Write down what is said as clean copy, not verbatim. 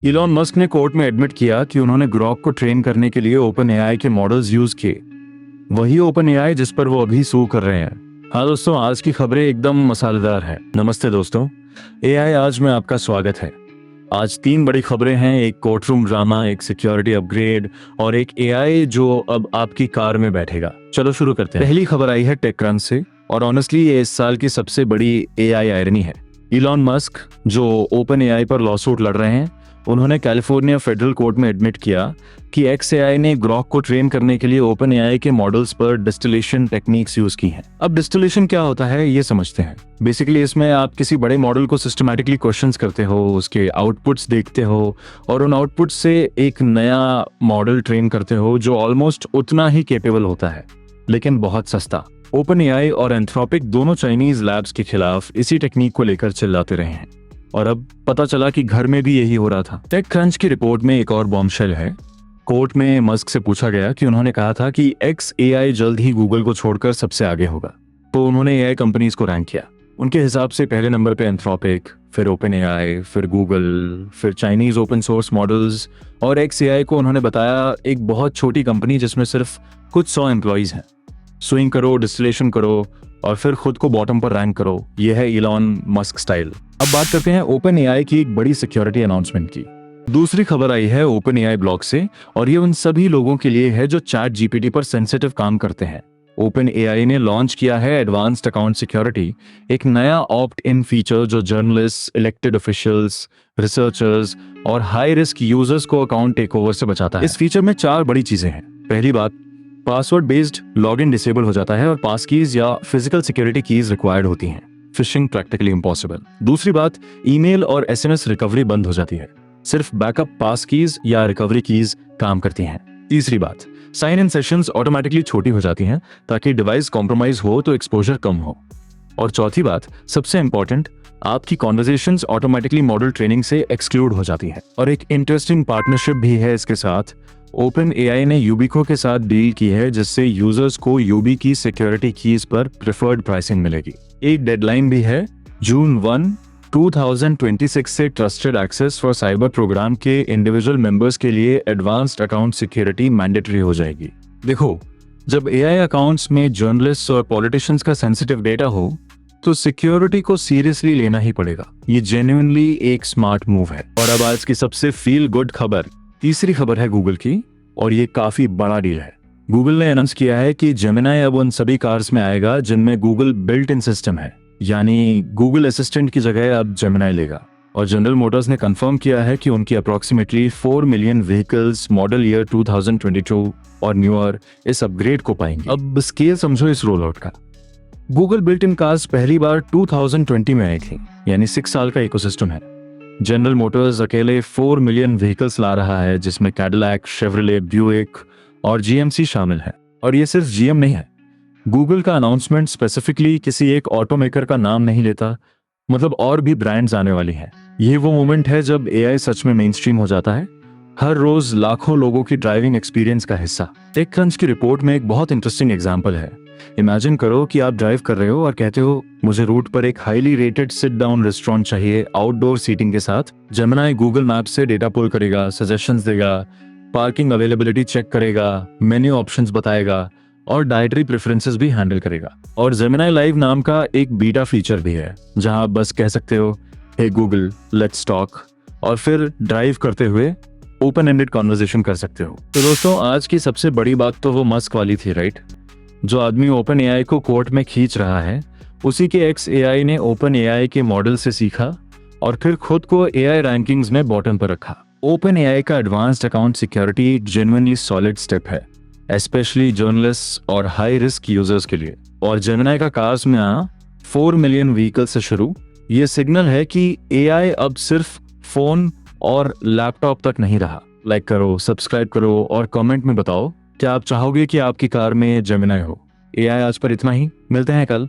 Elon Musk ने court में admit किया कि उन्होंने ग्रॉक को ट्रेन करने के लिए ओपन एआई के मॉडल्स यूज किए। वही ओपन एआई जिस पर वो अभी सू कर रहे हैं। हाँ दोस्तों, आज की खबरें एकदम मसालेदार है। नमस्ते दोस्तों, एआई आज में आपका स्वागत है। आज 3 बड़ी खबरें हैं, एक कोर्टरूम ड्रामा, एक सिक्योरिटी अपग्रेड और एक एआई जो अब आपकी कार में बैठेगा। चलो शुरू करते हैं। पहली खबर आई है टेकक्रंच से और ऑनेस्टली ये इस साल की सबसे बड़ी एआई आयरनी है। इलॉन मस्क जो ओपन एआई पर लॉसूट लड़ रहे हैं, उन्होंने कैलिफोर्निया फेडरल कोर्ट में एडमिट किया कि XAI ने ग्रॉक को ट्रेन करने के लिए ओपन एआई के मॉडल्स पर डिस्टिलेशन टेक्निक्स यूज की हैं। अब डिस्टिलेशन क्या होता है ये समझते हैं। बेसिकली इसमें आप किसी बड़े मॉडल को सिस्टमैटिकली क्वेश्चंस करते हो, उसके आउटपुट्स देखते हो और उन आउटपुट से एक नया मॉडल ट्रेन करते हो जो ऑलमोस्ट उतना ही कैपेबल होता है, लेकिन बहुत सस्ता। ओपन एआई और एंथ्रोपिक दोनों चाइनीज लैब्स के खिलाफ इसी टेक्निक को लेकर चिल्लाते रहे हैं और अब पता चला कि घर में भी यही हो रहा था। टेकक्रंच की रिपोर्ट में एक और बॉम्बशेल है। कोर्ट में मस्क से पूछा गया कि उन्होंने कहा था कि XAI जल्द ही गूगल को छोड़कर सबसे आगे होगा, तो उन्होंने एआई कंपनीज को रैंक किया। उनके हिसाब से पहले नंबर पे एंथ्रोपिक, फिर ओपन एआई, फिर गूगल, फिर चाइनीज ओपन सोर्स मॉडल्स और XAI को उन्होंने बताया एक बहुत छोटी कंपनी जिसमें सिर्फ कुछ 100 एम्प्लॉइज हैं। स्विंग करो, डिस्टिलेशन करो और फिर खुद को बॉटम पर रैंक करो। यह है इलॉन मस्क स्टाइल। अब बात करते हैं ओपन एआई की एक बड़ी सिक्योरिटी अनाउंसमेंट की। दूसरी खबर आई है ओपन एआई ब्लॉग से और ये उन सभी लोगों के लिए है जो चैट जीपीटी पर सेंसिटिव काम करते हैं। ओपन एआई ने लॉन्च किया है एडवांस्ड अकाउंट सिक्योरिटी, एक नया ऑप्ट इन फीचर जो जर्नलिस्ट, इलेक्टेड ऑफिशियल्स, रिसर्चर्स और हाई रिस्क यूजर्स को अकाउंट टेकओवर से बचाता है। इस फीचर में 4 बड़ी चीजें हैं। पहली बात, पासवर्ड बेस्ड लॉगिन डिसेबल हो जाता है और पास कीज या फिजिकल सिक्योरिटी कीज रिक्वायर्ड होती हैं। Fishing practically impossible. दूसरी बात, ईमेल और SMS रिकवरी बंद हो जाती है, सिर्फ बैकअप पास कीज या रिकवरी कीज काम करती हैं। तीसरी बात, साइन इन सेशंस ऑटोमेटिकली छोटी हो जाती हैं ताकि डिवाइस कॉम्प्रोमाइज हो तो एक्सपोजर कम हो। और चौथी बात, सबसे इंपॉर्टेंट, आपकी कॉन्वर्सेशंस ऑटोमेटिकली मॉडल ट्रेनिंग से एक्सक्लूड हो जाती है। और एक इंटरेस्टिंग पार्टनरशिप भी है इसके साथ। ओपन एआई ने यूबिको के साथ डील की है जिससे यूजर्स को यूबी की सिक्योरिटी कीज पर प्रेफर्ड प्राइसिंग मिलेगी। एक डेडलाइन भी है, जून 1, 2026 से trusted access for cyber program के इंडिविजुअल मेंबर्स के लिए एडवांस्ड अकाउंट सिक्योरिटी मैंडेटरी हो जाएगी। देखो, जब एआई अकाउंट्स में जर्नलिस्ट और पॉलिटिशियंस का सेंसिटिव डेटा हो तो सिक्योरिटी को सीरियसली लेना ही पड़ेगा। ये जेन्युइनली एक स्मार्ट मूव है। और अब आज की सबसे फील गुड खबर, तीसरी खबर है गूगल की और ये काफी बड़ा डील है। गूगल ने अनाउंस किया है कि जेमिनाई अब उन सभी कार्स में आएगा जिनमें गूगल बिल्ट इन सिस्टम है, यानी गूगल असिस्टेंट की जगह अब जेमिनाई लेगा। और जनरल मोटर्स ने कंफर्म किया है कि उनकी approximately 4 million vehicles model year 2022 और न्यूअर इस अपग्रेड को पाएंगे। अब स्केल समझो इस रोल आउट का। गूगल बिल्ट इन कार्स पहली बार 2020 में आई थी, यानी 6 साल का इकोसिस्टम है। जनरल मोटर्स अकेले 4 मिलियन व्हीकल्स ला रहा है जिसमें कैडिलैक, शेवरले, ब्यूइक और GMC शामिल है। और ये सिर्फ GM नहीं है। गूगल का अनाउंसमेंट स्पेसिफिकली किसी एक ऑटोमेकर का नाम नहीं लेता, मतलब और भी ब्रांड्स आने वाली हैं। ये वो मोमेंट है जब एआई सच में मेनस्ट्रीम हो जाता है, हर रोज लाखों लोगों की ड्राइविंग एक्सपीरियंस का हिस्सा। टेकक्रंच की रिपोर्ट में एक बहुत इंटरेस्टिंग एग्जांपल है। इमेजिन करो कि आप ड्राइव कर रहे हो और कहते हो मुझे रूट पर एक highly rated sit down restaurant चाहिए आउटडोर सीटिंग के साथ। जेमिनाई गूगल मैप से डेटा पुल करेगा, सजेशंस देगा, पार्किंग अवेलेबिलिटी चेक करेगा, मेन्यू ऑप्शंस बताएगा और डाइटरी प्रेफरेंसेस भी हैंडल करेगा। और जेमिनाई लाइव नाम का एक बीटा फीचर भी है जहां आप बस कह सकते हो हे गूगल लेट्स टॉक और फिर ड्राइव करते हुए ओपन एंडेड कॉन्वर्सेशन कर सकते हो। तो दोस्तों, आज की सबसे बड़ी बात तो वो मस्क वाली थी, राइट? जो आदमी ओपन एआई को कोर्ट में खींच रहा है, उसी के XAI ने ओपन एआई के मॉडल से सीखा और फिर खुद को एआई रैंकिंग्स में बॉटम पर रखा। ओपन एआई का advanced account security genuinely solid step है, स्पेशली जर्नलिस्ट और हाई रिस्क यूजर्स के लिए। और जेमिनाई का कार्स में आना 4 मिलियन व्हीकल से शुरू, ये सिग्नल है कि एआई अब सिर्फ फोन और लैपटॉप तक नहीं रहा। लाइक करो, सब्सक्राइब करो और कमेंट में बताओ क्या आप चाहोगे कि आपकी कार में जेमिनाई हो। एआई आज पर इतना ही, मिलते हैं कल।